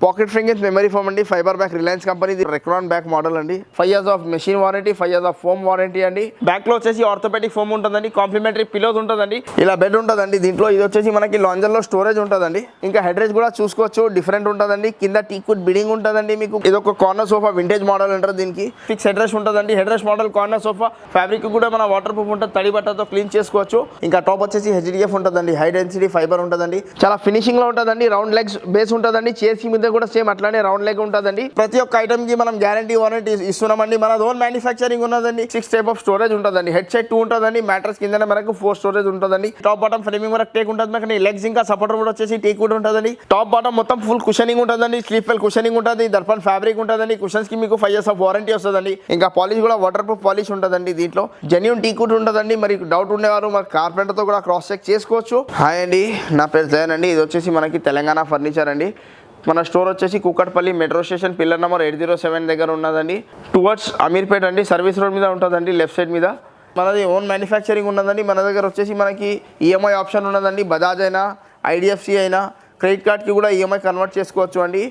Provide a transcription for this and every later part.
Pocket fringes memory foam అండి, fibre back, Reliance company, Recron back model అండి. 5 years of machine warranty, 5 years of foam warranty అండి. Back లో వచ్చేసి orthopaedic foam ఉంటుందండి, complementary pillows ఉంటుందండి, ఇలా బెడ్ ఉంటుందండి. దీంట్లో ఇది వచ్చేసి మనకి లాంజర్ లో స్టోరేజ్ ఉంటుందండి. ఇంకా హెడ్ రెస్ట్ కూడా చూసుకోవచ్చు, డిఫరెంట్ ఉంటుందండి. కింద టీక్వుడ్ బిడింగ్ ఉంటుందండి. మీకు ఇది ఒక కార్నర్ సోఫా, వింటేజ్ మోడల్ అంటారు దీనికి. ఫిక్స్ హెడ్ రెస్ట్ ఉంటుందండి. Head rest model corner sofa, fabric కూడా మన వాటర్ ప్రూఫ్ ఉంటుంది, తడి బట్టతో క్లీన్ చేసుకోవచ్చు. ఇంకా టాప్ వచ్చేసి హెచ్డిఎఫ్ ఉంటుందండి, హై డెన్సిటీ ఫైబర్ ఉంటుందండి, చాలా ఫినిషింగ్ లో ఉంటుందండి. రౌండ్ లెగ్స్ బేస్ ఉంటుందండి. చేసి మీద కూడా సేమ్ అట్లానే రౌండ్ లెగ్ ఉంటుందండి. ప్రతి ఒక్క ఐటమ్ కి మనం గ్యారంటీ వారంటీ ఇస్తున్నామండి. మన ఓన్ మ్యానుఫ్యాక్చరింగ్ ఉన్నదండి. 6 type ఆఫ్ స్టోరేజ్ ఉంటుందండి. హెడ్ సైడ్ 2 ఉంటుందండి. మ్యాట్రస్ కింద మనకు 4 స్టోరేజ్ ఉంటుందండి. టాప్ బాటమ్ ఫ్రేమింగ్ వరకు టేక్ ఉంటుంది. మనకి లెగ్స్ ఇంకా సపోర్టర్ కూడా వచ్చేసి టేక్ కూడా ఉంటుందండి. టాప్ బాటమ్ మొత్తం ఫుల్ కుషనింగ్ ఉంటుందండి. స్లీప్ వెల్ కుషనింగ్ ఉంటుంది. దర్పన్ ఫ్యాబ్రిక్ ఉంటుందండి. కుషన్స్ కి మీకు 5 years ఆఫ్ వారంటీ వస్తుందండి. ఇంకా పాలిష్ కూడా వాటర్ ప్రూఫ్ పాలిష్ ఉంటుందండి. దీంట్లో జెన్యూన్ టీక్ కూడా ఉంటుందండి. మరి డౌట్ ఉండేవారు మరి కార్పెంటర్ తో కూడా క్రాస్ చెక్ చేసుకోవచ్చు. హాయ్ అండి, నా పేరు జయన్ అండి. ఇది వచ్చేసి మనకి తెలంగాణ ఫర్నిచర్ అండి. మన స్టోర్ వచ్చేసి Kukatpally metro station pillar number 807 దగ్గర ఉన్నదండి. టువర్డ్స్ అమీర్పేట్ అండి. సర్వీస్ రోడ్ మీద ఉంటుందండి, లెఫ్ట్ సైడ్ మీద. మనది ఓన్ మ్యానుఫ్యాక్చరింగ్ ఉన్నదండి. మన దగ్గర వచ్చేసి మనకి ఈఎంఐ ఆప్షన్ ఉన్నదండి. బజాజ్ అయినా, ఐడిఎఫ్సి అయినా, క్రెడిట్ కార్డ్కి కూడా ఈఎంఐ కన్వర్ట్ చేసుకోవచ్చు అండి.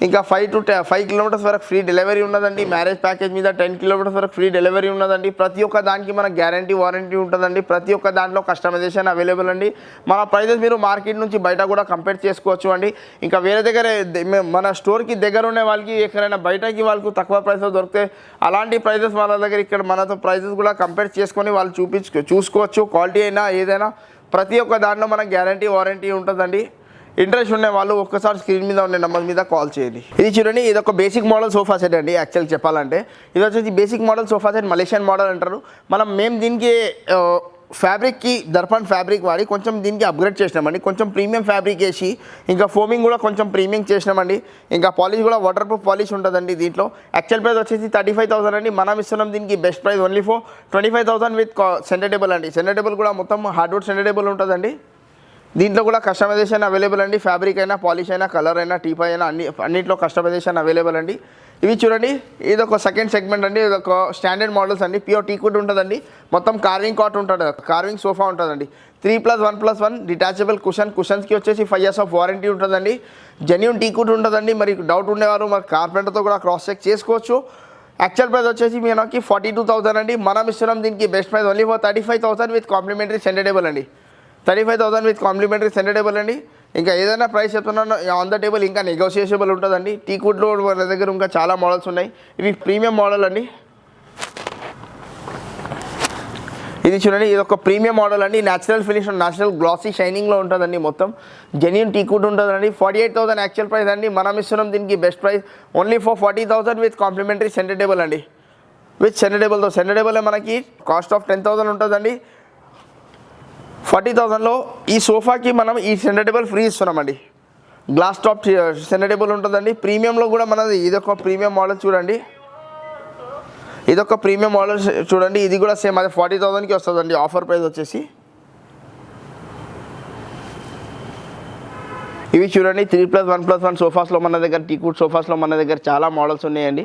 ఇంకా 5 kilometers వరకు ఫ్రీ డెలివరీ ఉన్నదండి. మ్యారేజ్ ప్యాకేజ్ మీద 10 kilometers వరకు ఫ్రీ డెలివరీ ఉన్నదండి. ప్రతి ఒక్క దానికి మనకు గ్యారంటీ వారంటీ ఉంటుందండి. ప్రతి ఒక్క దాంట్లో కస్టమైజేషన్ అవైలబుల్ అండి. మన ప్రైజెస్ మీరు మార్కెట్ నుంచి బయట కూడా కంపేర్ చేసుకోవచ్చు అండి. ఇంకా వేరే దగ్గర మన స్టోర్కి దగ్గర ఉండే వాళ్ళకి ఎక్కడైనా బయటకి వాళ్ళకు తక్కువ ప్రైస్లో దొరికితే అలాంటి ప్రైజెస్ వాళ్ళ దగ్గర ఇక్కడ మనతో ప్రైజెస్ కూడా కంపేర్ చేసుకొని వాళ్ళు చూసుకోవచ్చు. క్వాలిటీ అయినా ఏదైనా ప్రతి ఒక్క దాంట్లో మనకు గ్యారంటీ వారంటీ ఉంటుందండి. ఇంట్రెస్ట్ ఉండే వాళ్ళు ఒక్కసారి స్క్రీన్ మీద ఉండే నెంబర్ మీద కాల్ చేయండి. ఇది చూడండి, ఇది ఒక బేసిక్ మోడల్ సోఫా సెట్ అండి. యాక్చువల్ చెప్పాలంటే ఇది వచ్చేసి basic model sofa set, Malaysian model అంటారు. మేము దీనికి ఫ్యాబ్రిక్కి దర్పన్ ఫ్యాబ్రిక్ వాడి కొంచెం దీనికి అప్గ్రేడ్ చేసినామండి. కొంచెం ప్రీమియం ఫ్యాబ్రిక్ వేసి ఇంకా ఫోమింగ్ కూడా కొంచెం ప్రీమియం చేసినామండి. ఇంకా పాలిష్ కూడా వాటర్ ప్రూఫ్ పాలిష్ ఉంటుందండి. దీంట్లో యాక్చువల్ ప్రైస్ వచ్చేసి 35,000 అండి. మనం ఇస్తున్నాం దీనికి best price only for 25,000 with centre table అండి. సెంటర్ టేబుల్ కూడా మొత్తం హార్డ్వుడ్ సెంటర్ టేబుల్ ఉంటుందండి. దీంట్లో కూడా కస్టమైజేషన్ అవైలబుల్ అండి. ఫ్యాబ్రిక్ అయినా, పాలిష్ అయినా, కలర్ అయినా, టీపా అయినా అన్నింటిలో కస్టమైజేషన్ అవైలబుల్ అండి. ఇవి చూడండి, ఇది ఒక సెకండ్ సెగ్మెంట్ అండి. ఇది ఒక స్టాండర్డ్ మోడల్స్ అండి. ప్యూర్ టీక్వుడ్ ఉంటుందండి. మొత్తం కార్వింగ్ కాట్ ఉంటుంది, కార్వింగ్ సోఫా ఉంటుందండి. 3+1+1 డిటాచబుల్ కుషన్స్కి వచ్చేసి 5 years ఆఫ్ వారంటీ ఉంటుందండి. జెన్యూన్ టీక్వుడ్ ఉంటుందండి. మరి డౌట్ ఉండేవారు మరి కార్పెంటర్తో కూడా క్రాస్ చెక్ చేసుకోవచ్చు. యాక్చువల్ ప్రైస్ వచ్చేసి మనకి 42,000 అండి. మనం ఇస్తున్నాం దీనికి best price only for 35,000 with complimentary centre table అండి. 35,000 విత్ కాంప్లిమెంటరీ సెంటర్ టేబుల్ అండి. ఇంకా ఏదైనా ప్రైస్ చెప్తున్నాను ఆన్ ద టేబుల్ ఇంకా నెగోషియేషబుల్ ఉంటుందండి. టీక్వుడ్లో మన దగ్గర ఇంకా చాలా మోడల్స్ ఉన్నాయి. ఇవి ప్రీమియం మోడల్ అండి. ఇది చూడండి, ఇది ఒక ప్రీమియం మోడల్ అండి. న్యాచురల్ ఫినిష్, న్యాచురల్ గ్లాసీ షైనింగ్లో ఉంటుందండి. మొత్తం జెన్యూన్ టీక్వుడ్ ఉంటుందండి. 48,000 యాక్చువల్ ప్రైస్ అండి. మనం ఇస్తున్నాం దీనికి best price only for 40,000 with complimentary centre table అండి. విత్ సెంటర్ టేబుల్తో సెంటర్ టేబుల్ మనకి కాస్ట్ ఆఫ్ 10,000 ఉంటుందండి. 40,000లో ఈ సోఫాకి మనం ఈ సెంటర్ టేబుల్ ఫ్రీ ఇస్తున్నామండి. గ్లాస్ టాప్ సెంటర్ టేబుల్ ఉంటుందండి. ప్రీమియంలో కూడా మనది ఇదొక ప్రీమియం మోడల్ చూడండి. ఇదొక ప్రీమియం మోడల్ చూడండి. ఇది కూడా సేమ్ అదే 40,000కి వస్తుందండి. ఆఫర్ ప్రైస్ వచ్చేసి ఇవి చూడండి, 3+1+1 సోఫాస్లో మన దగ్గర, టీక్వుడ్ సోఫాస్లో మన దగ్గర చాలా మోడల్స్ ఉన్నాయండి.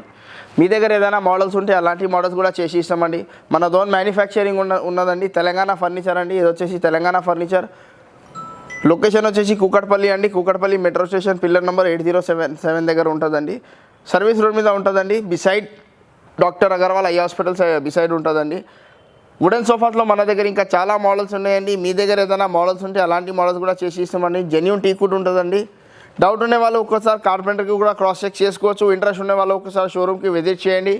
మీ దగ్గర ఏదైనా మోడల్స్ ఉంటే అలాంటి మోడల్స్ కూడా చేసి ఇస్తామండి. మన ఓన్ మ్యానుఫ్యాక్చరింగ్ ఉన్నదండి. తెలంగాణ ఫర్నిచర్ అండి. ఇది వచ్చేసి తెలంగాణ ఫర్నిచర్. లొకేషన్ వచ్చేసి కూకట్పల్లి అండి. Kukatpally metro station pillar number 807 దగ్గర ఉంటుందండి. సర్వీస్ రోడ్ మీద ఉంటుందండి. Beside doctor Agarwal eye hospital beside ఉంటుందండి. వుడెన్ సోఫాస్లో మన దగ్గర ఇంకా చాలా మోడల్స్ ఉన్నాయండి. మీ దగ్గర ఏదైనా మోడల్స్ ఉంటే అలాంటి మోడల్స్ కూడా చేసి ఇస్తామండి. జెన్యూన్ టీక్వుడ్ ఉంటుందండి. డౌట్ ఉండే వాళ్ళు ఒక్కసారి కార్పెంటర్కి కూడా క్రాస్ చెక్ చేసుకోవచ్చు. ఇంట్రెస్ట్ ఉండే వాళ్ళు ఒకసారి షోరూమ్కి విజిట్ చేయండి.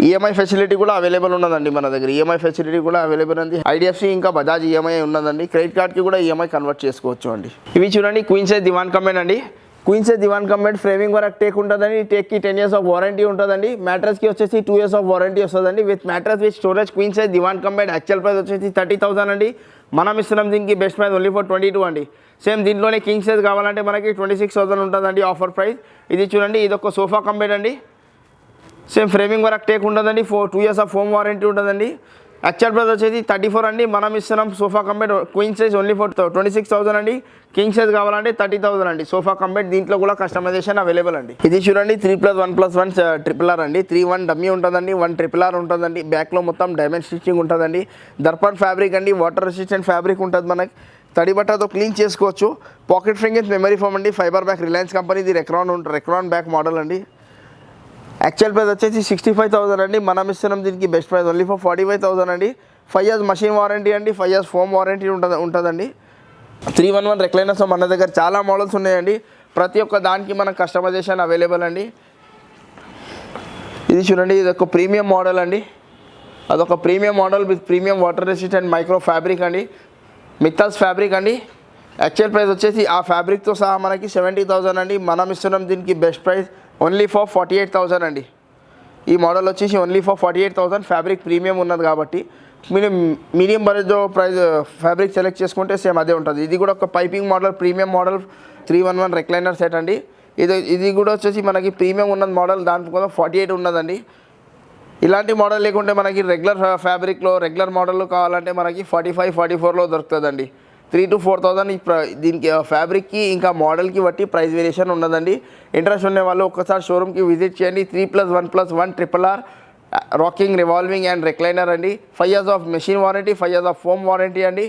ఈఎంఐ ఫెసిలిటీ కూడా అవైలబుల్ ఉన్నదండి మన దగ్గర. ఈఎంఐ ఫెసిలిటీ కూడా అవైలబుల్ ఉంది. ఐడిఎఫ్సి ఇంకా బజాజ్ ఈఎంఐ ఉన్నదండి. క్రెడిట్ కార్డ్కి కూడా ఈఎంఐ కన్వర్ట్ చేసుకోవచ్చు అండి. ఇవి చూడండి, క్వీన్ సైజ్ దివాన్ కమెంట్ అండి. Queen size divan comment framing వరకు టేక్ ఉంటుందండి. టేక్కి 10 years ఆఫ్ వారంటీ ఉంటుందండి. మ్యాట్రస్కి వచ్చేసి 2 years ఆఫ్ వారంటీ వస్తుందండి. With mattress with storage queen size divan comment actual price వచ్చేసి 30,000 అండి. మనం ఇస్తున్నాం దీనికి బెస్ట్ ప్రైస్ ఓన్లీ ఫర్ 22 అండి. సేమ్ దీంట్లోనే కింగ్ సైజ్ కావాలంటే మనకి 26,000 ఉంటుందండి ఆఫర్ ప్రైస్. ఇది చూడండి, ఇది ఒక సోఫా కంబెడ్ అండి. సేమ్ ఫ్రేమింగ్ వరకు టేక్ ఉంటుందండి. 2 years ఆఫ్ హోమ్ వారంటీ ఉంటుందండి. యాక్చువల్ ప్రైస్ వచ్చేసి 34 అండి. మనం ఇస్తున్నాం sofa cum bed queen size only for 26,000 అండి. కింగ్ సైజ్ కావాలంటే 30,000 అండి. సోఫా కంబెడ్ దీంట్లో కూడా కస్టమైజేషన్ అవైలబుల్ అండి. ఇది చూడండి, 3+1+1 ట్రిపుల్ ఆర్ అండి. 3-1 డమ్మీ ఉంటుందండి, 1 ట్రిపుల్ ఆర్ ఉంటుందండి. బ్యాక్లో మొత్తం డైమండ్ స్టిచ్చింగ్ ఉంటుందండి. దర్పన్ ఫ్యాబ్రిక్ అండి, వాటర్ రెసిస్టెంట్ ఫ్యాబ్రిక్ ఉంటుంది మనకి. తడి బట్టతో క్లీన్ చేసుకోవచ్చు. పాకెట్ ఫ్రింగెస్ మెమరీ ఫోమ్ అండి, ఫైబర్ బ్యాక్, రిలయన్స్ కంపెనీది రెక్రాన్ బ్యాక్ మోడల్ అండి. యాక్చువల్ ప్రైస్ వచ్చేసి 65,000 అండి. మనం ఇస్తున్నాం దీనికి బెస్ట్ ప్రైస్ ఓన్లీ ఫర్ 45,000 అండి. 5 years మషిన్ వారంటీ అండి, 5 years ఫోమ్ వారంటీ ఉంటుందండి. 311 రెక్లైనర్స్ మన దగ్గర చాలా మోడల్స్ ఉన్నాయండి. ప్రతి ఒక్క దానికి మన కస్టమైజేషన్ అవైలబుల్ అండి. ఇది చూడండి, ఇది ఒక ప్రీమియం మోడల్ అండి. అదొక premium model with premium water resistant micro fabric అండి, మిక్టల్స్ ఫ్యాబ్రిక్ అండి. యాక్చువల్ ప్రైస్ వచ్చేసి ఆ ఫ్యాబ్రిక్తో సహా మనకి 70,000 అండి. మనం ఇస్తున్నాం దీనికి బెస్ట్ ప్రైస్ ఓన్లీ ఫర్ 48,000 అండి. ఈ మోడల్ వచ్చేసి ఓన్లీ ఫర్ 48,000. ఫ్యాబ్రిక్ ప్రీమియం ఉన్నది కాబట్టి మీరు medium budget price fabric select చేసుకుంటే సేమ్ అదే ఉంటుంది. ఇది కూడా ఒక piping model, premium model 311 recliner set అండి. ఇది కూడా వచ్చేసి మనకి ప్రీమియం ఉన్నది మోడల్, దానికోసం 48 ఉన్నదండి. ఇలాంటి మోడల్ లేకుంటే మనకి రెగ్యులర్ ఫ్యాబ్రిక్లో రెగ్యులర్ మోడల్లో కావాలంటే మనకి 45, 44లో దొరుకుతుందండి. 3,000 to 4,000 దీనికి ఫ్యాబ్రిక్కి ఇంకా మోడల్కి బట్టి ప్రైస్ వేరియేషన్ ఉన్నదండి. ఇంట్రెస్ట్ ఉండే వాళ్ళు ఒక్కసారి షోరూమ్కి విజిట్ చేయండి. 3+1+1 RRR rocking, revolving and recliner అండి. 5 years of machine warranty, 5 years of foam warranty అండి.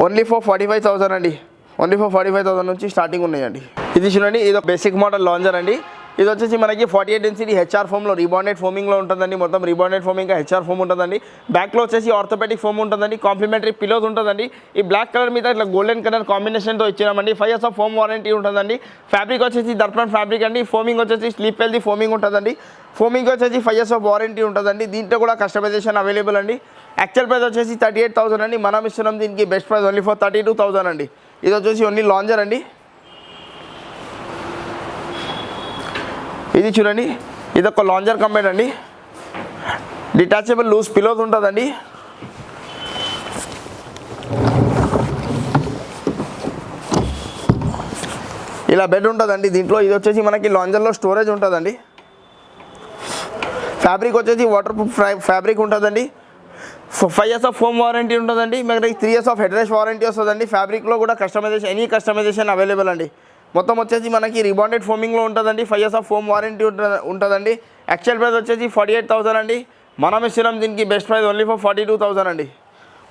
ఓన్లీ ఫర్ 45,000 అండి. ఓన్లీ ఫర్ 45,000 నుంచి స్టార్టింగ్ ఉన్నాయండి. ఇది చూడండి, ఇది ఒక బేసిక్ మోడల్ లాంజర్ అండి. ఇది వచ్చేసి మనకి 48 డెన్సిటీ హెచ్ఆర్ ఫోమ్లో రీబాండెడ్ ఫోమింగ్లో ఉంటుందండి. మొత్తం రీబాండెడ్ ఫోమ్ ఇంకా హెచ్ఆర్ ఫోమ్ ఉంటుందండి. బ్యాక్లో వచ్చేసి ఆర్థోపెటిక్ ఫోమ్ ఉంటుందండి. కాంప్లిమెంటరీ పిలోస్ ఉంటుందండి. ఈ బ్లాక్ కలర్ మీద ఇట్లా గోల్డెన్ కలర్ కాంబినేషన్తో ఇచ్చినామండి. 5 years ఆఫ్ ఫోమ్ వారంటీ ఉంటుందండి. ఫ్యాబ్రిక్ వచ్చేసి దర్పణ్ ఫ్యాబ్రిక్ అండి. ఫోమింగ్ వచ్చేసి స్లీప్ వెల్ది ఫోమింగ్ ఉంటుందండి. ఫోమింగ్ వచ్చేసి 5 years ఆఫ్ వారంటీ ఉంటుందండి. దీంట్లో కూడా కస్టమైజేషన్ అవైలబుల్ అండి. యాక్చువల్ ప్రైస్ వచ్చేసి 38,000 అండి. మనం ఇస్తున్నాం దీనికి బెస్ట్ ప్రైస్ ఓన్లీ ఫర్ 32,000 అండి. ఇది వచ్చేసి ఓన్లీ లాంజర్ అండి. ఇది చూడండి, ఇది ఒక లాంజర్ కంబైన్ అండి. డిటాచబుల్ లూజ్ పిలోస్ ఉంటుందండి. ఇలా బెడ్ ఉంటుందండి దీంట్లో. ఇది వచ్చేసి మనకి లాంజర్లో స్టోరేజ్ ఉంటుందండి. ఫ్యాబ్రిక్ వచ్చేసి వాటర్ ప్రూఫ్ ఫ్యాబ్రిక్ ఉంటుందండి. 5 years ఆఫ్ ఫోమ్ వారంటీ ఉంటుందండి. మనకి 3 years of head rest warranty వస్తుందండి. ఫ్యాబ్రిక్లో కూడా ఎనీ కస్టమైజేషన్ అవైలబుల్ అండి. మొత్తం వచ్చేసి మనకి రిబాండెడ్ ఫోమింగ్లో ఉంటుందండి. 5 years ఆఫ్ ఫోమ్ వారంటీ ఉంటుందండి. యాక్చువల్ ప్రైస్ వచ్చేసి 48,000 అండి. మనం ఇస్తున్నాం దీనికి బెస్ట్ ప్రైస్ ఓన్లీ ఫర్ 42,000 అండి.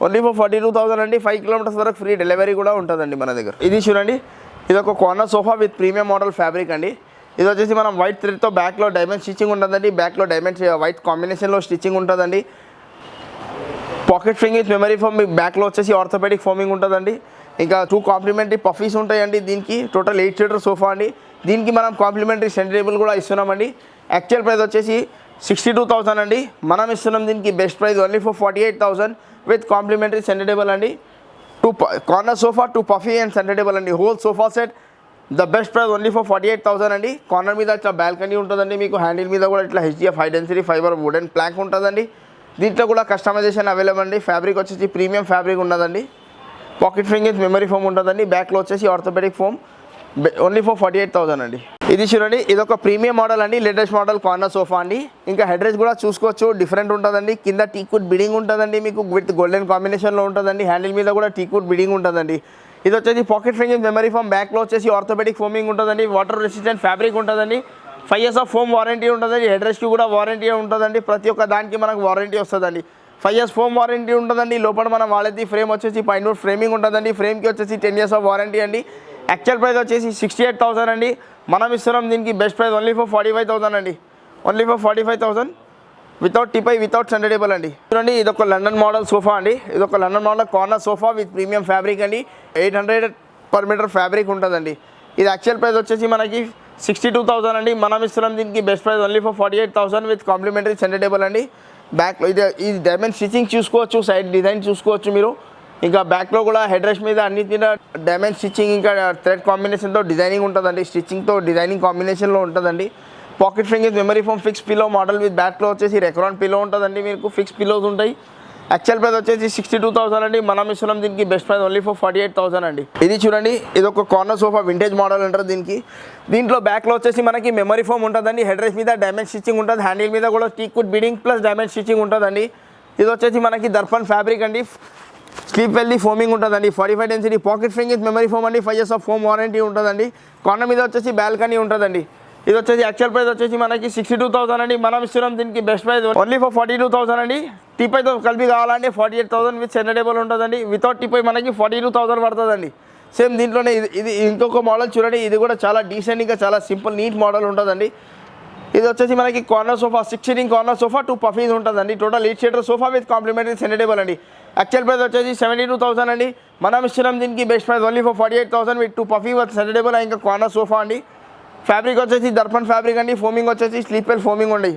ఓన్లీ ఫర్ 42,000 అండి. 5 kilometers వరకు ఫ్రీ డెలివరీ కూడా ఉంటుందండి మన దగ్గర. ఇది చూడండి, ఇది ఒక corner sofa with premium model fabric అండి. ఇది వచ్చేసి మనం వైట్ థ్రెడ్తో బ్యాక్లో డైమండ్ స్టిచ్చింగ్ ఉంటుందండి. బ్యాక్లో డైమండ్ వైట్ కాంబినేషన్లో స్టిచ్చింగ్ ఉంటుందండి. పాకెట్ ఫ్రింగెస్ మెమరీ ఫోమ్ బ్యాక్లో వచ్చేసి ఆర్థోపెడిక్ ఫోమింగ్ ఉంటుందండి. ఇంకా 2 కాంప్లిమెంటరీ పఫీస్ ఉంటాయండి. దీనికి టోటల్ 8 seater సోఫా అండి. దీనికి మనం కాంప్లిమెంటరీ సెంటర్ టేబుల్ కూడా ఇస్తున్నామండి. యాక్చువల్ ప్రైస్ వచ్చేసి 62,000 అండి. మనం ఇస్తున్నాం దీనికి best price only for 48,000 with complimentary centre table అండి. 2 corner sofa, 2 puffy and centre table అండి. Whole sofa set the best price only for 48,000 అండి. కార్నర్ మీద ఇట్లా బాల్కనీ ఉంటుందండి. మీకు హ్యాండిల్ మీద కూడా ఇట్లా HDF high density fibre wooden plank ఉంటుందండి. దీంట్లో కూడా కస్టమైజేషన్ అవైలబుల్ అండి. ఫ్యాబ్రిక్ వచ్చేసి ప్రీమియం ఫ్యాబ్రిక్ ఉన్నదండి. పాకెట్ ఫ్రింగెస్ మెమరీ ఫోమ్ ఉంటుందండి. బ్యాక్లో వచ్చేసి ఆర్థోపెడిక్ ఫోమ్ ఓన్లీ ఫర్ 48,000 అండి. ఇది చూడండి, ఇది ఒక ప్రీమియం మోడల్ అండి. లేటెస్ట్ మోడల్ కార్నర్ సోఫా అండి. ఇంకా హెడ్ రెస్ట్ కూడా చూసుకోవచ్చు, డిఫరెంట్ ఉంటుందండి. కింద టీక్వుడ్ బిడింగ్ ఉంటుందండి. మీకు విత్ గోల్డెన్ కాంబినేషన్లో ఉంటుందండి. హ్యాండిల్ మీద కూడా టీక్వుడ్ బిడింగ్ ఉంటుందండి. ఇది వచ్చేసి పాకెట్ ఫ్రింగెస్ మెమరీ ఫోమ్. బ్యాక్లో వచ్చేసి ఆర్థోపెడిక్ ఫోమింగ్ ఉంటుందండి. వాటర్ రెసిస్టెంట్ ఫ్యాబ్రిక్ ఉంటుందండి. 5 years ఆఫ్ ఫోమ్ వారంటీ ఉంటుందండి. హెడ్ రెస్ట్కి కూడా వారంటీ ఉంటుందండి. ప్రతి ఒక్క దానికి మనకు వారంటీ వస్తుందండి. 5 years ఫోమ్ వారంటీ ఉంటుందండి. లోపల మనం వాడేది ఫ్రేమ్ వచ్చేసి పైన ఫ్రేమింగ్ ఉంటుందండి. ఫ్రేమ్కి వచ్చేసి 10 years ఆఫ్ వారంటీ అండి. యాక్చువల్ ప్రైస్ వచ్చేసి 68,000 అండి. మనం ఇస్తున్నాం దీనికి బెస్ట్ ప్రైస్ ఓన్లీ ఫర్ 45,000 అండి. Only for 45,000 without teapoy, without centre table అండి. చూడండి, ఇది ఒక లండన్ మోడల్ సోఫా అండి. ఇది ఒక London model corner sofa with premium fabric అండి. 800 per meter ఫ్యాబ్రిక్ ఉంటుందండి. ఇది యాక్చువల్ ప్రైస్ వచ్చేసి మనకి 62,000 అండి. మనం ఇస్తున్నాం దీనికి best price only for 48,000 with complimentary centre table అండి. బ్యాక్లో ఈ డైమండ్ స్టిచ్చింగ్ చూసుకోవచ్చు, సైడ్ డిజైన్ చూసుకోవచ్చు మీరు. ఇంకా బ్యాక్లో కూడా హెడ్ రెస్ట్ మీద అన్నిటి మీద డైమండ్ స్టిచ్చింగ్ ఇంకా థ్రెడ్ కాంబినేషన్తో డిజైనింగ్ ఉంటుందండి. స్టిచ్చింగ్తో డిజైనింగ్ కాంబినేషన్లో ఉంటుందండి. Pocket fringes memory foam fix pillow model with బ్యాక్లో వచ్చేసి రెక్రాన్ పిలో ఉంటుందండి. మీకు ఫిక్స్ పిలోస్ ఉంటాయి. యాక్చువల్ ప్రైస్ వచ్చేసి 62,000 అండి. మనం ఇస్తున్నాం దీనికి బెస్ట్ ప్రైస్ ఓన్లీ ఫర్ 48,000 అండి. ఇది చూడండి, ఇది ఒక కార్నర్ సోఫా వింటేజ్ మోడల్ అంటారు దీనికి. దీంట్లో బ్యాక్లో వచ్చేసి మనకి మెమరీ ఫోమ్ ఉంటుందండి. హెడ్ రెస్ట్ మీద డైమండ్ స్టిచ్చింగ్ ఉంటుంది. హ్యాండిల్ మీద కూడా teakwood beading plus diamond stitching ఉంటుందండి. ఇది వచ్చేసి మనకి దర్పణ్ ఫ్యాబ్రిక్ అండి. స్లీప్ వెల్ది ఫోమింగ్ ఉంటుందండి. 45 density pocket fringes memory foam అండి. 5 years ఆఫ్ ఫోమ్ వారంటీ ఉంటుందండి. కార్నర్ మీద వచ్చేసి బాల్కనీ ఉంటుందండి. ఇది వచ్చేసి యాక్చువల్ ప్రైస్ వచ్చేసి మనకి 62,000 అండి. మనం ఇస్తున్నాం దీనికి బెస్ట్ ప్రైస్ ఓన్లీ ఫర్ 42,000 అండి. టీపైతో కలిపి కావాలంటే 48,000 విత్ సెంటర్ టేబుల్ ఉంటుందండి. వితౌట్ టీపై మనకి 42,000 పడుతుందండి. సేమ్ దీంట్లోనే ఇది ఇంకొక మోడల్ చూడండి. ఇది కూడా చాలా డీసెంట్గా చాలా సింపుల్ నీట్ మోడల్ ఉంటుందండి. ఇది వచ్చేసి మనకి corner sofa 6 seating corner sofa 2 puffies ఉంటుందండి. Total 8 seater sofa with complimentary centre table అండి. యాక్చువల్ ప్రైస్ వచ్చేసి 72,000 అండి. మనం ఇస్తున్నాం దీనికి best price only for 48,000 with 2 puffy with centre table ఇంకా కార్నర్ సోఫా అండి. ఫ్యాబ్రిక్ వచ్చేసి దర్పన్ ఫ్యాబ్రిక్ అండి. ఫోమింగ్ వచ్చేసి స్లీపెల్ ఫోమింగ్ అండి.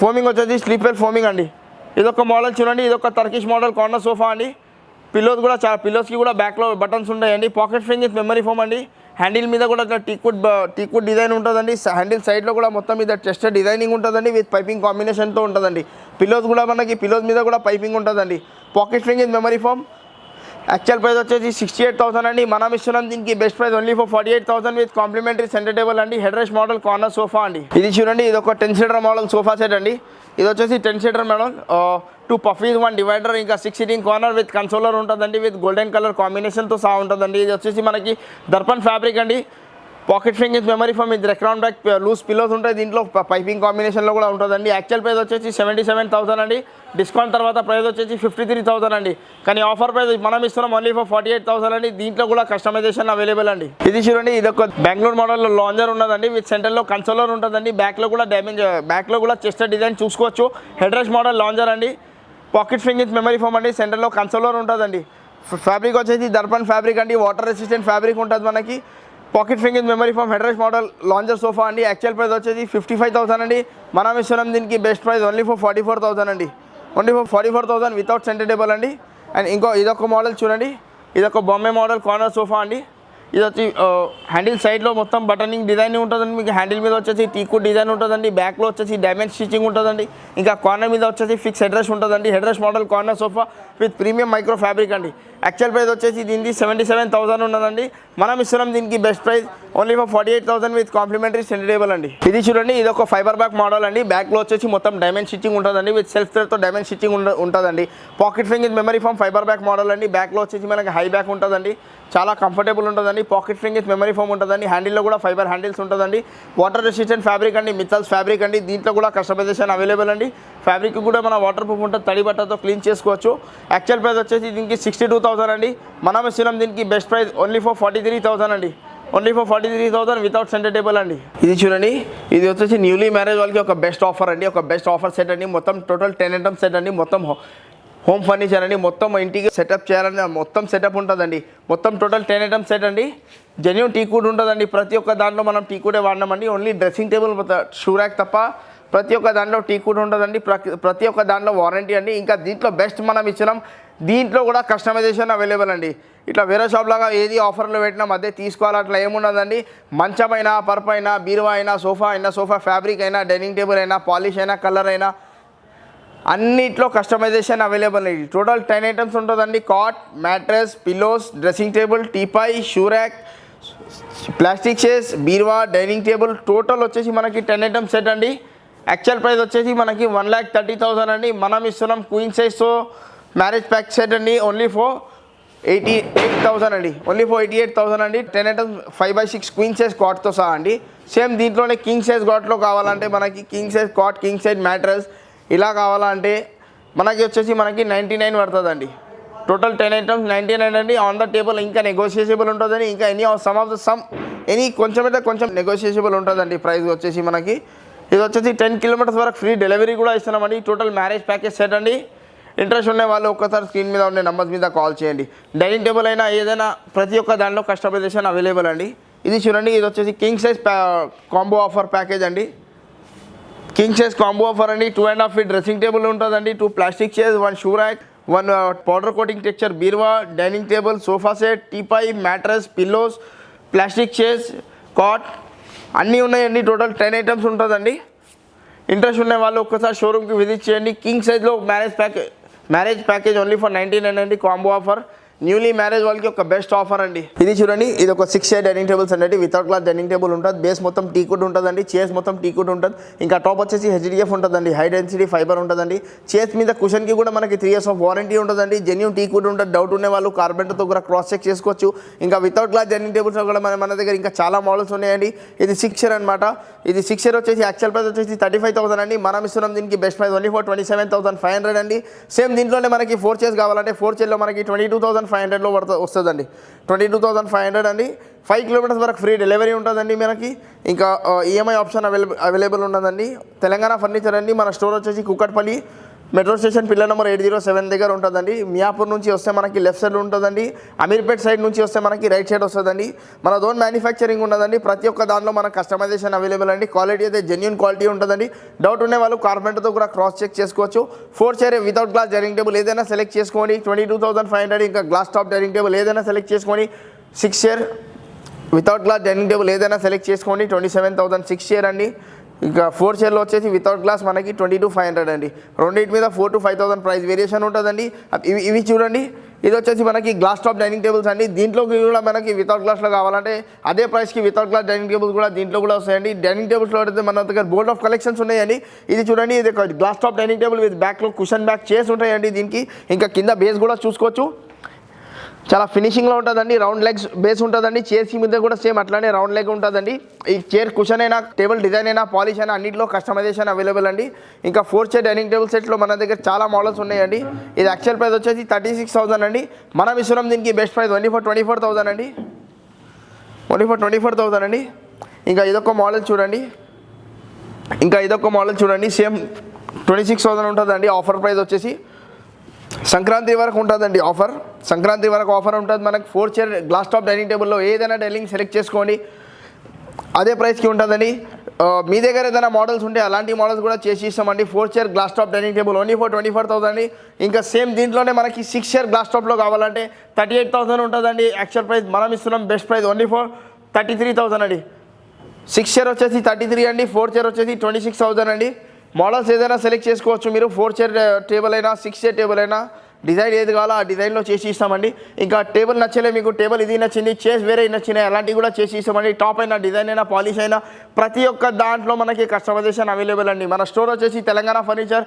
ఫోమింగ్ వచ్చేసి స్లీపెల్ ఫోమింగ్ అండి. ఇదొక మోడల్ చూడండి. ఇదొక టర్కిష్ మోడల్ కార్నర్ సోఫా అండి. పిల్లోస్ కూడా చాలా పిల్లోస్కి కూడా బ్యాక్లో బటన్స్ ఉంటాయండి. Pocket fringe with memory foam అండి. హ్యాండిల్ మీద కూడా ఇట్లా టీక్వుడ్ డిజైన్ ఉంటుందండి. హ్యాండిల్ సైడ్లో కూడా మొత్తం మీద టెస్టెడ్ డిజైనింగ్ ఉంటుందండి విత్ పైపింగ్ కాంబినేషన్తో ఉంటుందండి. పిల్లోస్ కూడా మనకి పిల్లోస్ మీద కూడా పైపింగ్ ఉంటుందండి. Pocket fringe with memory foam. Actual price వచ్చేసి 68,000 అండి. మనం ఇస్తున్నాం దీనికి best price only for 48,000 with complimentary centre table అండి. Head rest model corner sofa అండి. ఇది చూడండి. ఇది ఒక 10 సీటర్ మోడల్ సోఫా సెట్ అండి. ఇది వచ్చేసి 10 సీటర్ మోడల్ 2 పఫీస్ 1 డివైడర్ ఇంకా 6 సీటింగ్ కార్నర్ విత్ కన్సోలర్ ఉంటుందండి. విత్ గోల్డెన్ కలర్ కాంబినేషన్తో సహా ఉంటుందండి. ఇది వచ్చేసి మనకి దర్పన్ ఫ్యాబ్రిక్ అండి. Pocket fringe with memory foam with Recron back loose pillows ఉంటాయి. దీంట్లో పైపింగ్ కాంబినేషన్లో కూడా ఉంటుందండి. యాక్చువల్ ప్రైస్ వచ్చేసి 77,000 అండి. డిస్కౌంట్ తర్వాత ప్రైస్ వచ్చేసి 53,000 అండి. కానీ ఆఫర్ ప్రైస్ మనం ఇస్తున్నాం ఓన్లీ ఫర్ 48,000 అండి. దీంట్లో కూడా కస్టమైజేషన్ అవైలబుల్ అండి. ఇది చూడండి. ఇది ఒక బెంగళూరు మోడల్లో లాంజర్ ఉన్నదండి. విత్ సెంటర్లో కన్సోలర్ ఉంటుందండి. బ్యాక్లో కూడా చెస్ట్ డిజైన్ చూసుకోవచ్చు. హెడ్ రెస్ట్ మోడల్ లాంజర్ అండి. Pocket fringe with memory foam అండి. సెంటర్లో కన్సోలర్ ఉంటుందండి. ఫ్యాబ్రిక్ వచ్చేసి దర్పన్ ఫ్యాబ్రిక్ అండి. వాటర్ రెసిస్టెంట్ ఫ్యాబ్రిక్ ఉంటుంది మనకి. Pocket fringe with memory foam head rest model lounger sofa అండి. యాక్చువల్ ప్రైస్ వచ్చేసి 55,000 అండి. మనం ఇస్తున్నాం దీనికి బెస్ట్ ప్రైస్ ఓన్లీ ఫర్ 44,000 అండి. Only for 44,000 without centre table అండి. అండ్ ఇదొక మోడల్ చూడండి. ఇదొక బొమ్మే మోడల్ కార్నర్ సోఫా అండి. ఇది వచ్చి హ్యాండిల్ సైడ్లో మొత్తం బటనింగ్ డిజైన్ ఉంటుందండి. మీకు హ్యాండిల్ మీద వచ్చేసి టీకుడ్ డిజైన్ ఉంటుందండి. బ్యాక్లో వచ్చేసి డైమండ్ స్టిచ్చింగ్ ఉంటుందండి. ఇంకా కార్నర్ మీద వచ్చేసి ఫిక్స్ హెడ్ రెస్ట్ ఉంటుందండి. Head rest model corner sofa with premium micro fabric అండి. యాక్చువల్ ప్రైస్ వచ్చేసి దీనికి 77,000 ఉన్నదండి. మనం ఇస్తున్నాం దీనికి best price only for 48,000 with complimentary centre table అండి. ఇది చూడండి. ఇది ఒక ఫైబర్ బ్యాక్ మోడల్ అండి. బ్యాక్లో వచ్చేసి మొత్తం డైమండ్ స్టిచ్చింగ్ ఉంటుందండి. విత్ సెల్ఫ్ థ్రెడ్తో డైమండ్ స్టిచ్చింగ్ ఉంటుందండి. Pocket fringe with memory foam fibre back model అండి. బ్యాక్లో వచ్చేసి మనకి హై బ్యాక్ ఉంటుందండి. చాలా కంఫర్టబుల్ ఉంటుందండి. Pocket fringe with memory foam ఉంటుందండి. హ్యాండిల్లో కూడా ఫైబర్ హ్యాండిల్స్ ఉంటుందండి. వాటర్ రెసిస్టెంట్ ఫ్యాబ్రిక్ అండి. మిత్తల్స్ ఫ్యాబ్రిక్ అండి. దీంట్లో కూడా కస్టమైజేషన్ అవైలబుల్ అండి. ఫ్యాబ్రిక్ కూడా మన వాటర్ ప్రూఫ్ ఉంటుంది. తడి బట్టతో క్లీన్ చేసుకోవచ్చు. యాక్చువల్ ప్రైస్ వచ్చేసి దీనికి 62,000 అండి. మనం ఇస్తున్నాం దీనికి బెస్ట్ ప్రైస్ ఓన్లీ ఫర్ 43,000 అండి. Only for 43,000 without centre table అండి. ఇది చూడండి. ఇది వచ్చేసి న్యూలీ మ్యారేజ్ వాళ్ళకి ఒక బెస్ట్ ఆఫర్ అండి. ఒక బెస్ట్ ఆఫర్ సెట్ అండి. మొత్తం టోటల్ 10 ఐటమ్స్ సెట్ అండి. మొత్తం హోమ్ ఫర్నిచర్ అండి. మొత్తం ఇంటికి సెటప్ చేయాలని మొత్తం సెటప్ ఉంటుందండి. మొత్తం టోటల్ 10 ఐటమ్స్ సెట్ అండి. జెన్యూన్ టీకూడ్ ఉంటుందండి. ప్రతి ఒక్క దాంట్లో మనం టీకూడే వాడినామండి. Only dressing table shoe rack తప్ప ప్రతి ఒక్క దాంట్లో టీకూడ్ ఉంటుందండి. ప్రతి ఒక్క దాంట్లో వారంటీ అండి. ఇంకా దీంట్లో బెస్ట్ మనం ఇచ్చినాం. దీంట్లో కూడా కస్టమైజేషన్ అవైలబుల్ అండి. ఇట్లా వేరే షాప్ లాగా ఏది ఆఫర్లో పెట్టినా మధ్య తీసుకోవాలి అట్లా ఏముండదండి. మంచమైనా పర్ప్ అయినా బీరువా అయినా సోఫా ఫ్యాబ్రిక్ అయినా డైనింగ్ టేబుల్ అయినా పాలిష్ అయినా కలర్ అయినా అన్నిట్లో కస్టమైజేషన్ అవైలబుల్ అండి. టోటల్ 10 ఐటమ్స్ ఉంటుందండి. Cot, mattress, pillows, dressing table, teapoy, shoe rack, plastic chairs, బీరువా, డైనింగ్ టేబుల్ టోటల్ వచ్చేసి మనకి 10 ఐటమ్స్ సెట్ అండి. యాక్చువల్ ప్రైస్ వచ్చేసి మనకి 1,30,000 అండి. మనం ఇస్తున్నాం క్వీన్ సైజ్తో మ్యారేజ్ ప్యాక్ సెట్ అండి. ఓన్లీ ఫర్ 88,000 అండి. ఓన్లీ ఫర్ 88,000 అండి. 10 ఐటమ్స్ 5/6 క్వీన్ సైజ్ కాట్తో సహా అండి. సేమ్ దీంట్లోనే కింగ్ సైజ్ కాట్లో కావాలంటే మనకి king size cot, king size mattress ఇలా కావాలంటే మనకి వచ్చేసి మనకి 99 పడుతుందండి. టోటల్ 10 ఐటమ్స్ 99 అండి. ఆన్ ద టేబుల్ ఇంకా నెగోషియబుల్ ఉంటుందని ఇంకా కొంచెం నెగోషియబుల్ ఉంటుందండి. ప్రైస్ వచ్చేసి మనకి ఇది వచ్చేసి 10 కిలోమీటర్స్ వరకు ఫ్రీ డెలివరీ కూడా ఇస్తున్నామండి. టోటల్ మ్యారేజ్ ప్యాకేజ్ సెట్ అండి. ఇంట్రెస్ట్ ఉండే వాళ్ళు ఒక్కసారి స్క్రీన్ మీద ఉండే నెంబర్స్ మీద కాల్ చేయండి. డైనింగ్ టేబుల్ అయినా ఏదైనా ప్రతి ఒక్క దాంట్లో కస్టమైజేషన్ అవైలబుల్ అండి. ఇది చూడండి. ఇది వచ్చేసి king size combo offer package అండి. కింగ్ సైజ్ కాంబో ఆఫర్ అండి. 2.5 feet డ్రెస్సింగ్ టేబుల్ ఉంటుందండి. 2 plastic chairs, 1 shoe rack, 1 powder coating texture బీరువా, dining table, sofa set, teapoy, mattress, pillows, plastic chairs, cot అన్నీ ఉన్నాయండి. టోటల్ 10 ఐటమ్స్ ఉంటుందండి. Interest ఉన్న వాళ్ళు ఒక్కసారి షోరూమ్కి విజిట్ చేయండి. కింగ్ సైజ్లో మ్యారేజ్ ప్యాకేజ్ ఓన్లీ ఫర్ 99 అండి. కాంబో ఆఫర్ న్యూలీ మ్యారేజ్ వాళ్ళకి ఒక బెస్ట్ ఆఫర్ అండి. ఇది చూడండి, ఇది ఒక 6 చైర్ డైనింగ్ టేబుల్స్ అండి. వితౌట్ గ్లాస్ డైనింగ్ టేబుల్ ఉంటుంది. బేస్ మొత్తం టీకుడ్ ఉంటుందండి. చైర్స్ మొత్తం టీకుడ్ ఉంటుంది. ఇంకా టాప్ వచ్చేసి HDF ఉంటుందండి. హై డెన్సిటీ ఫైబర్ ఉంటుందండి. చైర్స్ మీద కుషన్కి కూడా మనకి 3 years ఆఫ్ వారంటీ ఉంటుందండి. జెన్యూన్ టీకుడ్ ఉంటుంది. డౌట్ ఉన్న వాళ్ళు కార్పెంటర్తో కూడా క్రాస్ చెక్ చేసుకోవచ్చు. ఇంకా వితౌట్ గ్లాస్ డైనింగ్ టేబుల్స్ కూడా మన దగ్గర ఇంకా చాలా మోడల్స్ ఉన్నాయండి. ఇది 6 చైర్ అనమాట. ఇది 6 చైర్ వచ్చేసి యాక్చువల్ ప్రైస్ వచ్చేసి 35,000 అండి. మనం ఇస్తున్నాం దీనికి బెస్ట్ ప్రైస్ ఓన్లీ ఫర్ 27,500 అండి. సేమ్ దీంట్లోనే మనకి 4 చైర్స్ కావాలంటే 4 చైర్లో మనకి 22,500లో వస్తుందండి. 22,500 అండి. 5 kilometers వరకు ఫ్రీ డెలివరీ ఉంటుందండి మనకి. ఇంకా EMI ఆప్షన్ అవైలబుల్ ఉన్నదండి. తెలంగాణ ఫర్నిచర్ అండి. మన స్టోర్ వచ్చేసి Kukatpally metro station pillar number 807 దగ్గర ఉంటుందండి. మియాపూర్ నుంచి వస్తే మనకి లెఫ్ట్ సైడ్ ఉంటుందండి. అమీర్పేట్ సైడ్ నుంచి వస్తే మనకి రైట్ సైడ్ వస్తుందండి. మన ఓన్ మ్యానుఫ్యాక్చరింగ్ ఉన్నదండి. ప్రతి ఒక్క దాంట్లో మన కస్టమైజేషన్ అవైలబుల్ అండి. క్వాలిటీ అయితే జెన్యూన్ క్వాలిటీ ఉంటుందండి. డౌట్ ఉన్న వాళ్ళు కార్పెంటర్తో కూడా క్రాస్ చెక్ చేసుకోవచ్చు. 4 chair without glass dining table ఏదైనా సెలెక్ట్ చేసుకోండి 22,500. ఇంకా గ్లాస్ టాప్ డైనింగ్ టేబుల్ ఏదైనా సెలెక్ట్ చేసుకొని 6 chair without glass dining table ఏదైనా సెలెక్ట్ చేసుకోండి 27,000 6 చైర్ అండి. ఇంకా 4 చైర్లో వచ్చేసి వితౌట్ గ్లాస్ మనకి 22,500 అండి. రెండింటి మీద 4,000 to 5,000 ప్రైస్ వేరియేషన్ ఉంటుందండి. ఇవి చూడండి, ఇది వచ్చేసి మనకి గ్లాస్ టాప్ డైనింగ్ టేబుల్స్ అండి. దీంట్లో కూడా మనకి వితౌట్ గ్లాస్లో కావాలంటే అదే ప్రైస్కి వితౌట్ గ్లాస్ డైనింగ్ టేబుల్స్ కూడా దీంట్లో కూడా వస్తాయండి. డైనింగ్ టేబుల్స్లో అయితే మన దగ్గర బోల్డ్ ఆఫ్ కలెక్షన్స్ ఉన్నాయండి. ఇది చూడండి, ఇది glass top dining table with బ్యాక్లో కుషన్ బ్యాక్ చైర్స్ ఉంటాయండి. దీనికి ఇంకా కింద బేస్ కూడా చూసుకోవచ్చు. చాలా ఫినిషింగ్లో ఉంటుందండి. రౌండ్ లెగ్స్ బేస్ ఉంటుందండి. చైర్స్ మీద కూడా సేమ్ అట్లానే రౌండ్ లెగ్ ఉంటుందండి. ఈ చైర్ కుషన్ అయినా టేబుల్ డిజైన్ అయినా పాలిష్ అయినా అన్నింటిలో కస్టమైజేషన్ అవైలబుల్ అండి. ఇంకా 4 చైర్ డైనింగ్ టేబుల్ సెట్లో మన దగ్గర చాలా మోడల్స్ ఉన్నాయండి. ఇది యాక్చువల్ ప్రైస్ వచ్చేసి 36,000 అండి. మనం ఇస్తున్నాం దీనికి బెస్ట్ ప్రైస్ ఓన్లీ ఫర్ 24,000 అండి. ఓన్లీ ఫర్ 24,000 అండి. ఇంకా ఇదొక మోడల్ చూడండి. సేమ్ 26,000 ఉంటుందండి. ఆఫర్ ప్రైస్ వచ్చేసి సంక్రాంతి వరకు ఉంటుందండి. సంక్రాంతి వరకు ఆఫర్ ఉంటుంది మనకి. 4 చైర్ గ్లాస్ టాప్ డైనింగ్ టేబుల్లో ఏదైనా డైనింగ్ సెలెక్ట్ చేసుకోండి అదే ప్రైస్కి ఉంటుందండి. మీ దగ్గర ఏదైనా మోడల్స్ ఉంటే అలాంటి మోడల్స్ కూడా చేసి ఇస్తామండి. 4 chair glass top dining table only for 24,000 అండి. ఇంకా సేమ్ దీంట్లోనే మనకి 6 చైర్ గ్లాస్ టాప్లో కావాలంటే 38,000 ఉంటుందండి. యాక్చువల్ ప్రైస్ మనం ఇస్తున్నాం బెస్ట్ ప్రైస్ ఓన్లీ ఫర్ 33,000 అండి. 6 చైర్ వచ్చేసి 33 అండి. 4 చైర్ వచ్చేసి 26,000 అండి. మోడల్స్ ఏదైనా సెలెక్ట్ చేసుకోవచ్చు మీరు. 4 చైర్ టేబుల్ అయినా 6 చైర్ టేబుల్ అయినా డిజైన్ ఏది కావాలో ఆ డిజైన్లో చేసి ఇస్తామండి. ఇంకా టేబుల్ నచ్చలే మీకు, టేబుల్ ఇది నచ్చింది, చైర్స్ వేరే నచ్చినాయి, అలాంటివి కూడా చేసి ఇస్తామండి. టాప్ అయినా డిజైన్ అయినా పాలిష్ అయినా ప్రతి ఒక్క దాంట్లో మనకి కస్టమైజేషన్ అవైలబుల్ అండి. మన స్టోర్ వచ్చేసి Telangana furniture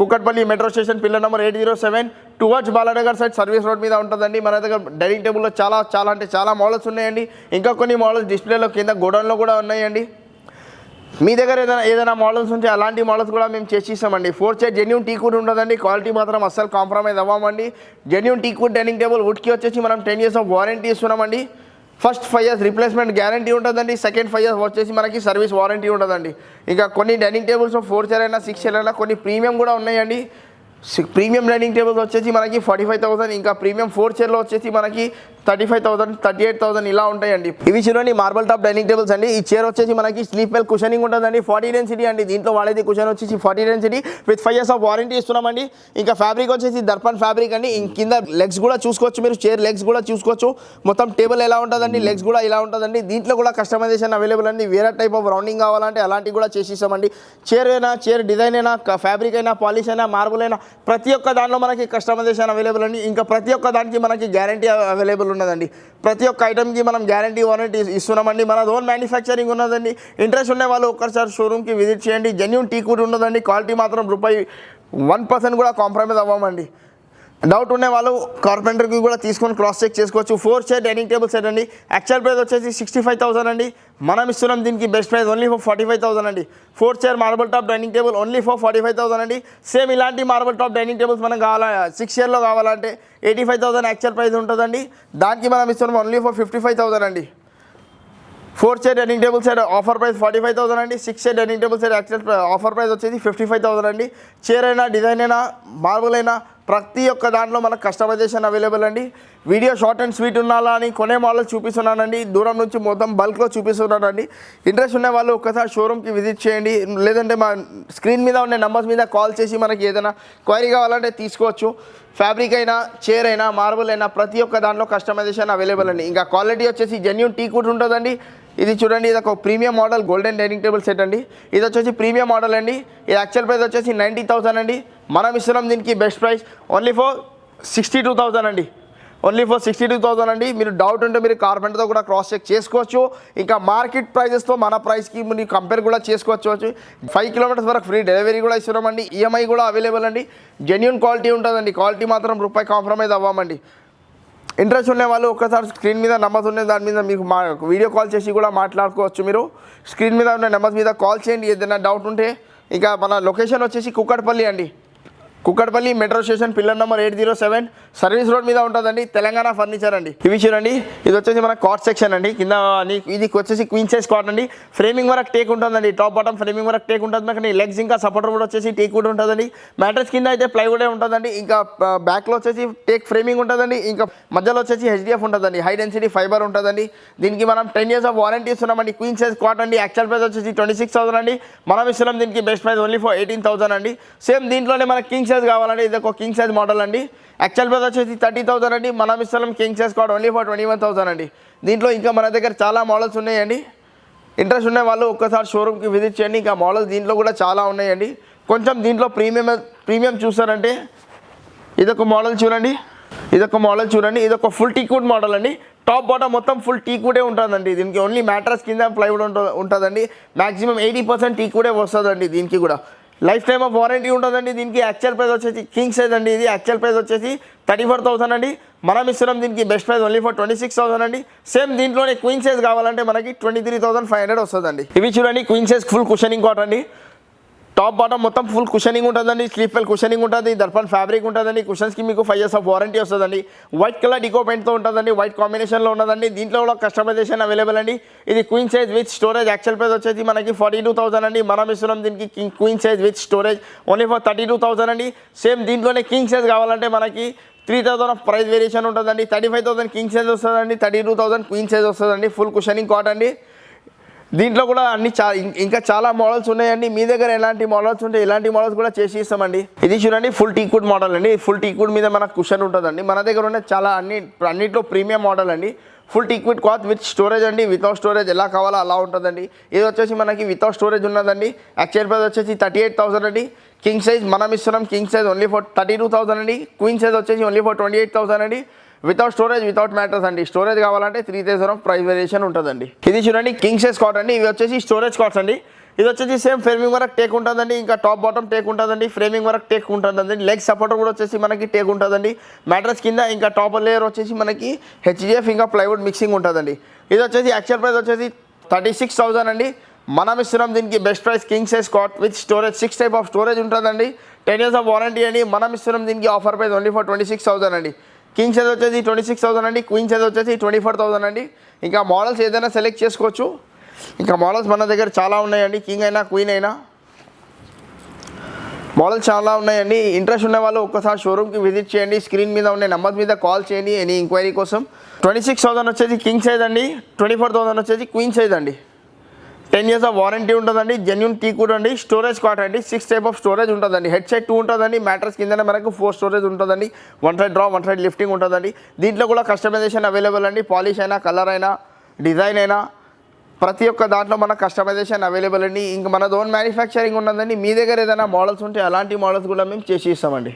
Kukatpally metro station pillar number 807 towards Balanagar side service road మీద ఉంటుందండి. మన దగ్గర డైనింగ్ టేబుల్లో చాలా మోడల్స్ ఉన్నాయండి. ఇంకా కొన్ని మోడల్స్ డిస్ప్లేలో కింద గోడౌన్లో కూడా ఉన్నాయండి. మీ దగ్గర ఏదైనా మోడల్స్ ఉంటే అలాంటి మోడల్స్ కూడా మేము చేసి ఇస్తామండి. 4 చైర్ జెన్యూన్ టీకుడ్ ఉంటుందండి. క్వాలిటీ మాత్రం అస్సలు కాంప్రమైజ్ అవ్వమండి. జెన్యూన్ టీకుడ్ డైనింగ్ టేబుల్ వుడ్కి వచ్చేసి మనం 10 years ఆఫ్ వారంటీ ఇస్తున్నామండి. ఫస్ట్ 5 years రీప్లేస్మెంట్ గ్యారంటీ ఉంటుందండి. సెకండ్ 5 years వచ్చేసి మనకి సర్వీస్ వారంటీ ఉంటుందండి. ఇంకా కొన్ని డైనింగ్ టేబుల్స్ 4 చైర్ అయినా 6 చైర్ అయినా కొన్ని ప్రీమియం కూడా ఉన్నాయండి. ప్రీమియం డైనింగ్ టేబుల్స్ వచ్చేసి మనకి 45,000. ఇంకా ప్రీమియం 4 చైర్లో వచ్చేసి మనకి 35,000 38,000 ఇలా ఉంటాయండి. ఇవి చూడండి మార్బల్ టాప్ డైనింగ్ టేబుల్స్ అండి. ఈ చైర్ వచ్చేసి మనకి స్లీప్ వెల్ కుషనింగ్ ఉంటుందండి. 40 డెన్సిటీ అండి. దీంట్లో వాడేది కుషన్ వచ్చేసి 40 density with 5 years of warranty ఇస్తున్నామండి. ఇంకా ఫ్యాబ్రిక్ వచ్చేసి దర్పన్ ఫ్యాబ్రిక్ అండి. కింద లెగ్స్ కూడా చూసుకోవచ్చు మీరు, చైర్ లెగ్స్ కూడా చూసుకోవచ్చు. మొత్తం టేబుల్ ఎలా ఉంటుందండి, లెగ్స్ కూడా ఇలా ఉంటుందండి. దీంట్లో కూడా కస్టమైజేషన్ అవైలబుల్ అండి. వేరే టైప్ ఆఫ్ రౌండింగ్ కావాలంటే అలాంటివి కూడా చేసి ఇస్తామండి. చైర్ డిజైన్ అయినా ఫ్యాబ్రిక్ అయినా పాలిష్ అయినా మార్బుల్ అయినా ప్రతి ఒక్క దాంట్లో మనకి కస్టమైజేషన్ అవైలబుల్ అండి. ఇంకా ప్రతి ఒక్క దానికి మనకి గ్యారంటీ అవైలబుల్ ఉన్నదండి. ప్రతి ఒక్క ఐటమ్కి మనం గ్యారంటీ వారంటీ ఇస్తున్నామండి. మన ఓన్ మ్యానుఫ్యాక్చరింగ్ ఉన్నదండి. ఇంట్రెస్ట్ ఉన్న వాళ్ళు ఒక్కసారి షోరూమ్కి విజిట్ చేయండి. జెన్యూన్ టీకుడ్ ఉన్నదండి. క్వాలిటీ మాత్రం ₹1% కూడా కాంప్రమైజ్ అవ్వమండి. డౌట్ ఉండే వాళ్ళు కార్పెంటర్కి కూడా తీసుకొని క్రాస్ చెక్ చేసుకోవచ్చు. 4 చైర్ డైనింగ్ టేబుల్ సెట్ అండి. యాక్చువల్ ప్రైస్ వచ్చేసి 65,000 అండి. మనం ఇస్తున్నాం దీనికి బెస్ట్ ప్రైస్ ఓన్లీ ఫర్ 45,000 అండి. 4 chair marble top dining table only for 45,000 అండి. సేమ్ ఇలాంటి మార్బల్ టాప్ డైనింగ్ టేబుల్స్ మనం కావాలా 6 చైర్లో కావాలంటే 85,000 యాక్చువల్ ప్రైస్ ఉంటుందండి. దానికి మనం ఇస్తున్నాం ఓన్లీ ఫర్ 55,000 అండి. 4 chair dining table set offer price 45,000 అండి. 6 chair dining table set actual offer price వచ్చేసి 55,000 అండి. చైర్ అయినా డిజైన్ అయినా మార్బుల్ అయినా ప్రతి ఒక్క దాంట్లో మనకు కస్టమైజేషన్ అవైలబుల్ అండి. వీడియో షార్ట్ అండ్ స్వీట్ ఉండాలా అని కొనే మోడల్ చూపిస్తున్నానండి. దూరం నుంచి మొత్తం బల్క్లో చూపిస్తున్నానండి. ఇంట్రెస్ట్ ఉన్న వాళ్ళు ఒక్కసారి షోరూమ్కి విజిట్ చేయండి. లేదంటే మా స్క్రీన్ మీద ఉన్న నెంబర్స్ మీద కాల్ చేసి మనకి ఏదైనా క్వైరీ కావాలంటే తీసుకోవచ్చు. ఫ్యాబ్రిక్ అయినా చైర్ అయినా మార్బుల్ అయినా ప్రతి ఒక్క దాంట్లో కస్టమైజేషన్ అవైలబుల్ అండి. ఇంకా క్వాలిటీ వచ్చేసి జెన్యూన్ టీకుడ్ ఉంటుందండి. ఇది చూడండి, ఇది ఒక premium model golden dining table set అండి. ఇది వచ్చేసి ప్రీమియం మోడల్ అండి. ఇది యాక్చువల్ ప్రైస్ వచ్చేసి 90,000 అండి. మనం ఇస్తున్నాం దీనికి బెస్ట్ ప్రైస్ ఓన్లీ ఫర్ 62,000 అండి. ఓన్లీ ఫర్ 62,000 అండి. మీరు డౌట్ ఉంటే మీరు కార్పెంటర్తో కూడా క్రాస్ చెక్ చేసుకోవచ్చు. ఇంకా మార్కెట్ ప్రైజెస్తో మన ప్రైస్కి మీరు కంపేర్ కూడా చేసుకోవచ్చు. 5 కిలోమీటర్స్ వరకు ఫ్రీ డెలివరీ కూడా ఇస్తున్నామండి. ఈఎంఐ కూడా అవైలబుల్ అండి. జెన్యూన్ క్వాలిటీ ఉంటుందండి. క్వాలిటీ మాత్రం రూపాయి కాంప్రమైజ్ అవ్వమండి. ఇంట్రెస్ట్ ఉన్న వాళ్ళు ఒక్కసారి స్క్రీన్ మీద నెంబర్స్ ఉన్నాయి, దాని మీద మీకు వీడియో కాల్ చేసి కూడా మాట్లాడుకోవచ్చు. మీరు స్క్రీన్ మీద ఉన్న నెంబర్స్ మీద కాల్ చేయండి ఏదైనా డౌట్ ఉంటే. ఇంకా మన లొకేషన్ వచ్చేసి కుక్కట్పల్లి అండి. Kukatpally metro station pillar number 807 service road మీద ఉంటుందండి. తెలంగాణ ఫర్నిచర్ అండి. ఇవి చూడండి, ఇది వచ్చేసి మన కాట్ సెక్షన్ అండి. కింద ఇది వచ్చేసి క్వీన్ సైజ్ కాట్ అండి. ఫ్రేమింగ్ వరకు టేక్ ఉంటుందండి. టాప్ బాటమ్ ఫ్రేమింగ్ వరకు టేక్ ఉంటుంది. కానీ లెగ్స్ ఇంకా సపోర్టర్ కూడా వచ్చేసి టేక్ కూడా ఉంటుందండి. మ్యాట్రెస్ కింద అయితే ప్లైవుడే ఉంటుందండి. ఇంకా బ్యాక్లో వచ్చేసి టేక్ ఫ్రేమింగ్ ఉంటుందండి. ఇంకా మధ్యలో వచ్చేసి హెచ్డిఎఫ్ ఉంటుందండి. హై డెన్సిటీ ఫైబర్ ఉంటుందండి. దీనికి మనం 10 years ఆఫ్ వారంటీ ఇస్తున్నామండి. క్వీన్ సైజ్ కాట్ అండి. యాక్చువల్ ప్రైస్ వచ్చేసి 26,000 అండి. మనం ఇస్తున్నాం దీనికి బెస్ట్ ప్రైస్ ఓన్లీ ఫర్ 18,000 అండి. సేమ్ దీంట్లోనే మనకి కింగ్ సైజ్ కావాలండి. ఇది ఒక కింగ్ సైజ్ మోడల్ అండి. యాక్చువల్ ప్రైస్ వచ్చేసి 30,000 అండి. మనం ఇస్తున్నాం king size cot only for 21,000 అండి. దీంట్లో ఇంకా మన దగ్గర చాలా మోడల్స్ ఉన్నాయండి. ఇంట్రెస్ట్ ఉన్న వాళ్ళు ఒక్కసారి షోరూమ్కి విజిట్ చేయండి. ఇంకా మోడల్స్ దీంట్లో కూడా చాలా ఉన్నాయండి. కొంచెం దీంట్లో ప్రీమియం చూస్తారంటే ఇదొక మోడల్ చూడండి. ఇదొక ఫుల్ టీక్వుడ్ మోడల్ అండి. టాప్ బాటమ్ మొత్తం ఫుల్ టీక్వుడే ఉంటుందండి. దీనికి ఓన్లీ మ్యాట్రస్ కింద ప్లైవుడ్ ఉంటుందండి. మ్యాక్సిమం 80% టీక్వుడే వస్తుందండి. దీనికి కూడా లైఫ్ టైమ్ ఆఫ్ వారంటీ ఉంటుందండి. దీనికి యాక్చువల్ ప్రైస్ వచ్చేసి కింగ్ సైజ్ అండి. ఇది యాక్చువల్ ప్రైస్ వచ్చేసి 34,000 అండి. మనం ఇస్తున్నాం దీనికి బెస్ట్ ప్రైస్ ఓన్లీ ఫర్ 26,000 అండి. సేమ్ దీంట్లోనే క్వీన్ సైజ్ కావాలంటే మనకి 23,500 వస్తుందండి. ఇవి చూడండి, queen size full cushioning cot అండి. టాప్ బాటమ్ మొత్తం ఫుల్ కుషనింగ్ ఉంటుందండి. స్లీప్ వెల్ కుషనింగ్ ఉంటుంది. దర్పన్ ఫ్యాబ్రిక్ ఉంటుందండి. కుషన్స్కి మీకు 5 years ఆఫ్ వారంటీ వస్తుందండి. వైట్ కలర్ డికో పెయింట్తో ఉంటుందండి. వైట్ కాంబినేషన్లో ఉన్నదండి. దీంట్లో కూడా కస్టమైజేషన్ అవైలబుల్ అండి. ఇది queen size with storage. Actual price వచ్చేసి మనకి 42,000 అండి. మనం ఇస్తున్నాం దీనికి queen size with storage only for 32,000 అండి. సేమ్ దీంట్లోనే కింగ్ సైజ్ కావాలంటే మనకి 3,000 ఆఫ్ ప్రైస్ వేరియేషన్ ఉంటుందండి. 35,000 కింగ్ సైజ్ వస్తుందండి. 32,000 క్వీన్ సైజ్ వస్తుందండి. ఫుల్ కుషనింగ్ కాట్ అండి. దీంట్లో కూడా ఇంకా చాలా మోడల్స్ ఉన్నాయండి. మీ దగ్గర ఎలాంటి మోడల్స్ ఉంటే ఇలాంటి మోడల్స్ కూడా చేసి ఇస్తామండి. ఇది చూడండి, ఫుల్ టీక్వుడ్ మోడల్ అండి. ఫుల్ టీక్వుడ్ మీద మనకు కుషన్ ఉంటుందండి. మన దగ్గర ఉన్న చాలా అన్నిట్లో ప్రీమియం మోడల్ అండి. Full teakwood cloth with storage అండి. వితౌట్ స్టోరేజ్ ఎలా కావాలో అలా ఉంటుందండి. ఇది వచ్చేసి మనకి వితౌట్ స్టోరేజ్ ఉన్నదండి. యాక్చువల్ ప్రైస్ వచ్చేసి 38,000 అండి. కింగ్ సైజ్ మనం ఇస్తున్నాం కింగ్ సైజ్ ఓన్లీ ఫర్ 32,000 అండి. క్వీన్ సైజ్ వచ్చేసి ఓన్లీ ఫర్ 28,000 అండి. వితౌట్ స్టోరేజ్, వితౌట్ మ్యాటర్స్ అండి. స్టోరేజ్ కావాలంటే 3,000 ఆఫ్ ప్రైస్ వేరియేషన్ ఉంటుందండి. ఇది చూడండి, కింగ్ సైజ్ కాట్ అండి. ఇవి వచ్చేసి స్టోరేజ్ కాట్స్ అండి. ఇది వచ్చేసి సేమ్ ఫ్రేమింగ్ వరకు టేక్ ఉంటుందండి. ఇంకా టాప్ బాటమ్ టేక్ ఉంటుందండి. ఫ్రేమింగ్ వరకు టేక్ ఉంటుందండి. లెగ్ సపోర్టర్ కూడా వచ్చేసి మనకి టేక్ ఉంటుందండి. మ్యాట్రస్ కింద ఇంకా టాప్ లేయర్ వచ్చేసి మనకి హెచ్డిఎఫ్ ఇంకా ప్లైవుడ్ మిక్సింగ్ ఉంటుందండి. ఇది వచ్చేసి యాక్చువల్ ప్రైస్ వచ్చేసి 36,000 అండి. మనం ఇస్తున్నాం దీనికి best price king size cot with storage. 6 type of storage ఉంటుందండి. 10 years ఆఫ్ వారంటీ అండి. మనం ఇస్తున్నాం దీనికి ఆఫర్ ప్రైస్ ఓన్లీ ఫర్ 26,000 అండి. కింగ్ సైజ్ వచ్చేసి 26,000 అండి. క్వీన్ సైజ్ వచ్చేసి 24,000 అండి. ఇంకా మోడల్స్ ఏదైనా సెలెక్ట్ చేసుకోవచ్చు. ఇంకా మోడల్స్ మన దగ్గర చాలా ఉన్నాయండి. కింగ్ అయినా క్వీన్ అయినా మోడల్స్ చాలా ఉన్నాయండి. ఇంట్రెస్ట్ ఉన్న వాళ్ళు ఒక్కసారి షోరూమ్కి విజిట్ చేయండి. స్క్రీన్ మీద ఉన్న నెంబర్ మీద కాల్ చేయండి ఎనీ ఎంక్వైరీ కోసం. 26,000 వచ్చేసి కింగ్ సైజ్ అండి. 24,000 వచ్చేసి క్వీన్ సైజ్ అండి. 10 years ఆఫ్ వారంటీ ఉంటుందండి. జెన్యూన్ టీక్వుడ్ అండి. స్టోరేజ్ కాట్ అండి. 6 type ఆఫ్ స్టోరేజ్ ఉంటుందండి. హెడ్ సైడ్ 2 ఉంటుందండి. మ్యాట్రస్ కిందనే మనకు 4 స్టోరేజ్ ఉంటుందండి. 1 side డ్రా, 1 side లిఫ్టింగ్ ఉంటుందండి. దీంట్లో కూడా కస్టమైజేషన్ అవైలబుల్ అండి. పాలిష్ అయినా, కలర్ అయినా, డిజైన్ అయినా ప్రతి ఒక్క దాంట్లో మన కస్టమైజేషన్ అవైలబుల్ అండి. ఇంకా మన ఓన్ మ్యానుఫ్యాక్చరింగ్ ఉన్నదండి. మీ దగ్గర ఏదైనా మోడల్స్ ఉంటే అలాంటి మోడల్స్ కూడా మేము చేసి ఇస్తామండి.